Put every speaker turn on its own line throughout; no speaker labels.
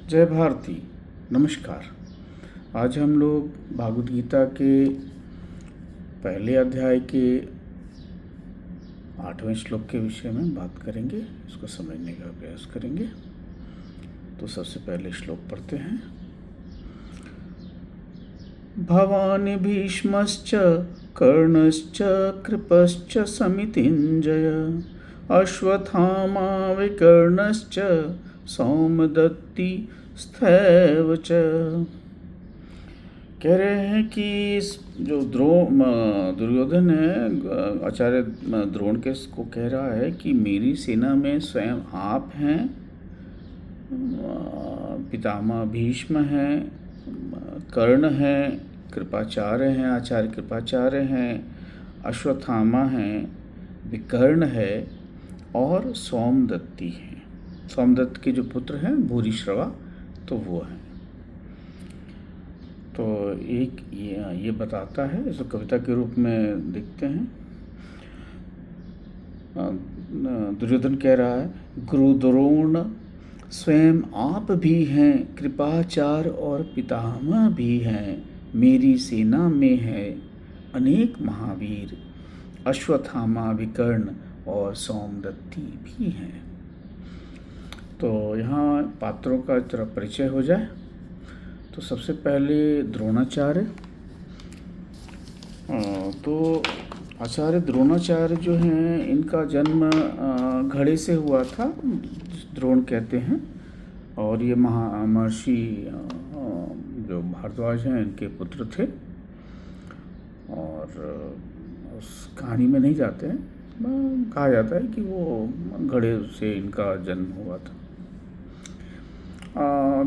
जय भारती। नमस्कार। आज हम लोग भागवत गीता के पहले अध्याय के 8वें श्लोक के विषय में बात करेंगे, इसको समझने का प्रयास करेंगे। तो सबसे पहले श्लोक पढ़ते हैं। भवानि भीष्मश्च कर्णश्च कृपश्च समितिञ्जय अश्वत्थामा विकर्णश्च सौमदत्ति स्थैव च। कह रहे हैं कि इस जो दुर्योधन है, आचार्य द्रोण के को कह रहा है कि मेरी सेना में स्वयं आप हैं, पितामह भीष्म हैं, कर्ण हैं, कृपाचार्य हैं, आचार्य कृपाचार्य हैं, अश्वत्थामा हैं, विकर्ण है और सौमदत्ति हैं। सोमदत्त के जो पुत्र हैं भूरिश्रवा, तो वो हैं। तो एक ये बताता है, इसको कविता के रूप में देखते हैं। दुर्योधन कह रहा है, गुरु द्रोण स्वयं आप भी हैं, कृपाचार्य और पितामह भी हैं, मेरी सेना में है अनेक महावीर, अश्वत्थामा विकर्ण और सौमदत्ति भी हैं। तो यहाँ पात्रों का जरा परिचय हो जाए। तो सबसे पहले द्रोणाचार्य। तो आचार्य द्रोणाचार्य जो हैं, इनका जन्म घड़े से हुआ था, द्रोण कहते हैं। और ये महर्षि जो भारद्वाज हैं, इनके पुत्र थे। और उस कहानी में नहीं जाते हैं, कहा जाता है कि वो घड़े से इनका जन्म हुआ था।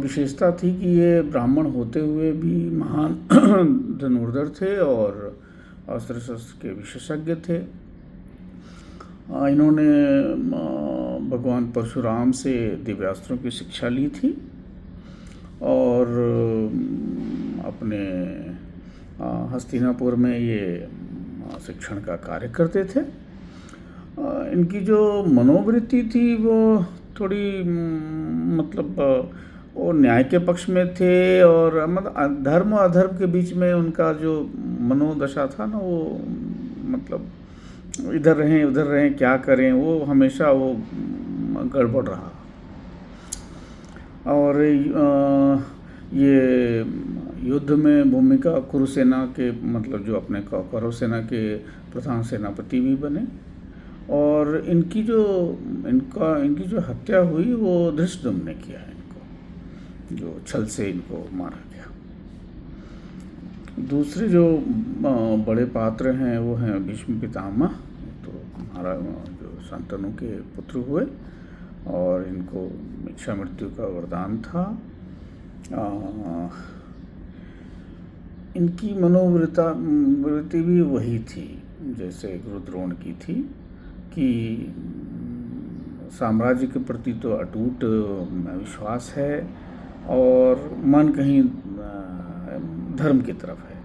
विशेषता थी कि ये ब्राह्मण होते हुए भी महान धनुर्धर थे और अस्त्र शस्त्र के विशेषज्ञ थे। इन्होंने भगवान परशुराम से दिव्यास्त्रों की शिक्षा ली थी और अपने हस्तिनापुर में ये शिक्षण का कार्य करते थे। इनकी जो मनोवृत्ति थी वो थोड़ी वो न्याय के पक्ष में थे, और मतलब धर्म और अधर्म के बीच में उनका जो मनोदशा था ना, वो इधर रहें उधर रहें, क्या करें, वो हमेशा वो गड़बड़ रहा। और ये युद्ध में भूमिका कुरुसेना के जो अपने कौरव सेना के प्रधान सेनापति भी बने। और इनकी जो हत्या हुई वो धृष्टद्युम्न ने किया है, इनको जो छल से इनको मारा गया। दूसरे जो बड़े पात्र हैं वो हैं भीष्म पितामह। तो हमारा जो शांतनु के पुत्र हुए और इनको इच्छा मृत्यु का वरदान था। इनकी मनोवृत्ति भी वही थी जैसे गुरु द्रोण की थी, कि साम्राज्य के प्रति तो अटूट विश्वास है और मन कहीं धर्म की तरफ है।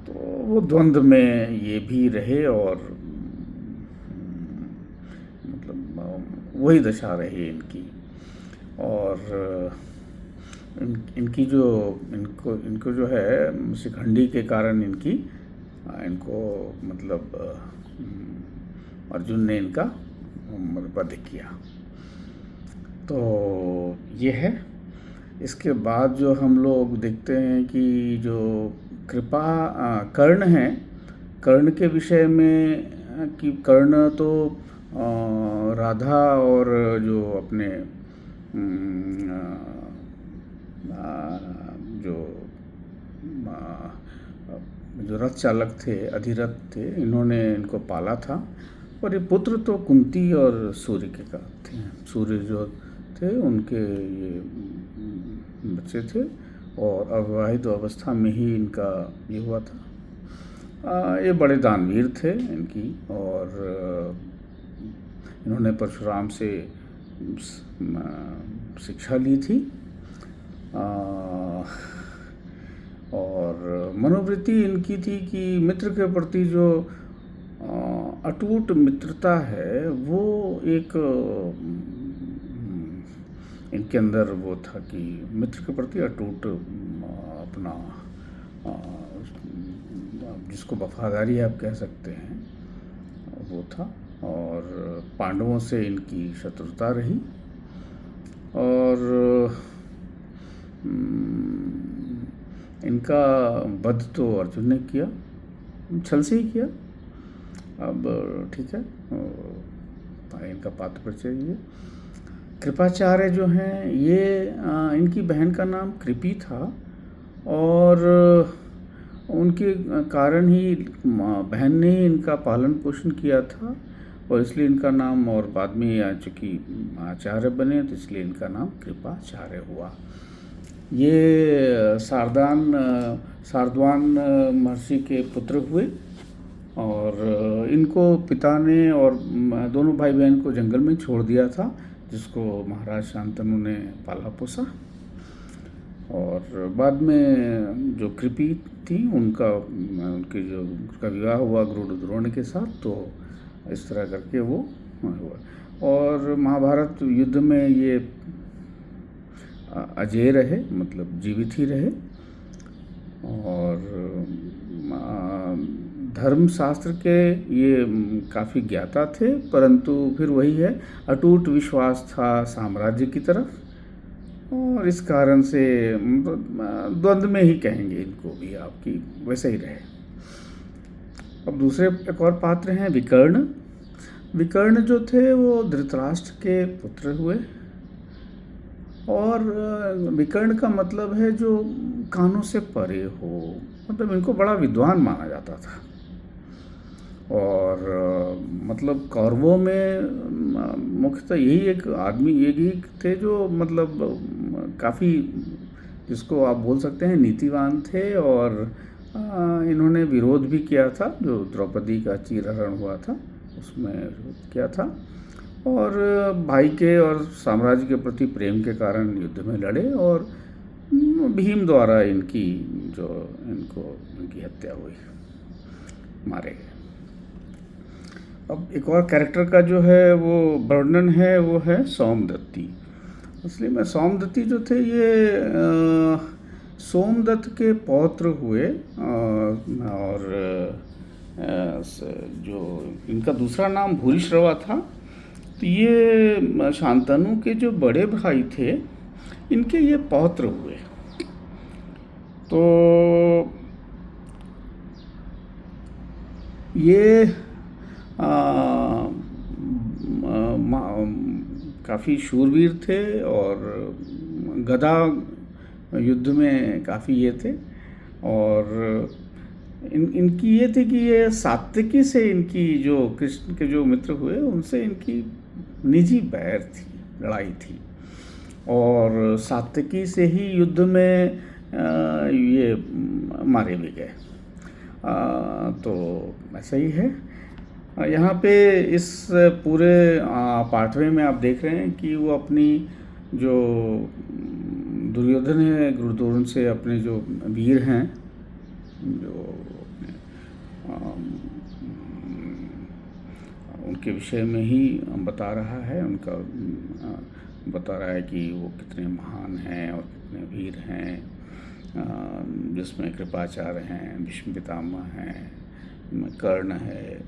तो वो द्वंद्व में ये भी रहे और वही दशा रही इनकी। और इनकी जो इनको जो है शिखंडी के कारण इनको अर्जुन ने इनका वध किया। तो ये है। इसके बाद जो हम लोग देखते हैं कि जो कर्ण हैं, कर्ण के विषय में कि कर्ण तो राधा और जो अपने जो रथ चालक थे, अधिरथ थे, इन्होंने इनको पाला था। और ये पुत्र तो कुंती और सूर्य के का थे। सूर्य जो थे उनके ये बच्चे थे और अविवाहित अवस्था में ही इनका ये हुआ था। ये बड़े दानवीर थे इनकी, और इन्होंने परशुराम से शिक्षा ली थी। और मनोवृत्ति इनकी थी कि मित्र के प्रति जो अटूट मित्रता है वो एक इनके अंदर वो था कि मित्र के प्रति अटूट अपना जिसको वफादारी आप कह सकते हैं वो था, और पांडवों से इनकी शत्रुता रही, और इनका वध तो अर्जुन ने किया, छल से ही किया। अब ठीक है, इनका पात्र परिचय ये कृपाचार्य जो हैं ये इनकी बहन का नाम कृपी था, और उनके कारण ही बहन ने इनका पालन पोषण किया था, और इसलिए इनका नाम, और बाद में चूँकि आचार्य बने तो इसलिए इनका नाम कृपाचार्य हुआ। ये शार्दूल महर्षि के पुत्र हुए, और इनको पिता ने और दोनों भाई बहन को जंगल में छोड़ दिया था, जिसको महाराज शांतनु ने पाला पोसा। और बाद में जो कृपी थी उनका विवाह हुआ द्रोण के साथ, तो इस तरह करके वो हुआ। और महाभारत युद्ध में ये अजेय रहे, मतलब जीवित ही रहे, और धर्मशास्त्र के ये काफ़ी ज्ञाता थे, परंतु फिर वही है, अटूट विश्वास था साम्राज्य की तरफ, और इस कारण से द्वंद्व में ही कहेंगे इनको भी, आपकी वैसे ही रहे। अब दूसरे एक और पात्र हैं विकर्ण। विकर्ण जो थे वो धृतराष्ट्र के पुत्र हुए, और विकर्ण का मतलब है जो कानों से परे हो, मतलब इनको बड़ा विद्वान माना जाता था। और मतलब कौरवों में मुख्यतः यही एक आदमी यही थे जो मतलब काफ़ी, जिसको आप बोल सकते हैं नीतिवान थे, और इन्होंने विरोध भी किया था, जो द्रौपदी का चीरहरण हुआ था उसमें विरोध किया था, और भाई के और साम्राज्य के प्रति प्रेम के कारण युद्ध में लड़े, और भीम द्वारा इनकी हत्या हुई, मारे गए। अब एक और कैरेक्टर का जो है वो वर्णन है, वो है सोमदत्ती। इसलिए मैं सोमदत्ती जो थे ये सोमदत्त के पौत्र हुए, और जो इनका दूसरा नाम भूरिश्रवा था। तो ये शांतनु के जो बड़े भाई थे इनके ये पौत्र हुए। तो ये काफ़ी शूरवीर थे, और गदा युद्ध में काफ़ी ये थे, और इनकी ये थी कि ये सात्विकी से इनकी जो कृष्ण के जो मित्र हुए उनसे इनकी निजी बैर थी, लड़ाई थी, और सात्विकी से ही युद्ध में ये मारे भी गए। तो ऐसा ही है। यहाँ पे इस पूरे पाठवे में आप देख रहे हैं कि वो अपनी जो दुर्योधन है, गुरुद्रोण से अपने जो वीर हैं, जो उनके विषय में ही बता रहा है, उनका बता रहा है कि वो कितने महान हैं और कितने वीर हैं, जिसमें कृपाचार्य हैं, भीष्म पितामह हैं, कर्ण है,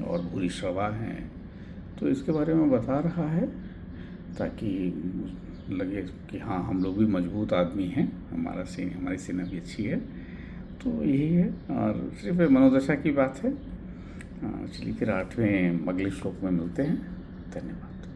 और भूरिश्रवा हैं। तो इसके बारे में बता रहा है ताकि लगे कि हाँ, हम लोग भी मजबूत आदमी हैं, हमारी सेना भी अच्छी है। तो यही है, और सिर्फ मनोदशा की बात है। चलिए फिर 8वें अगले श्लोक में मिलते हैं। धन्यवाद।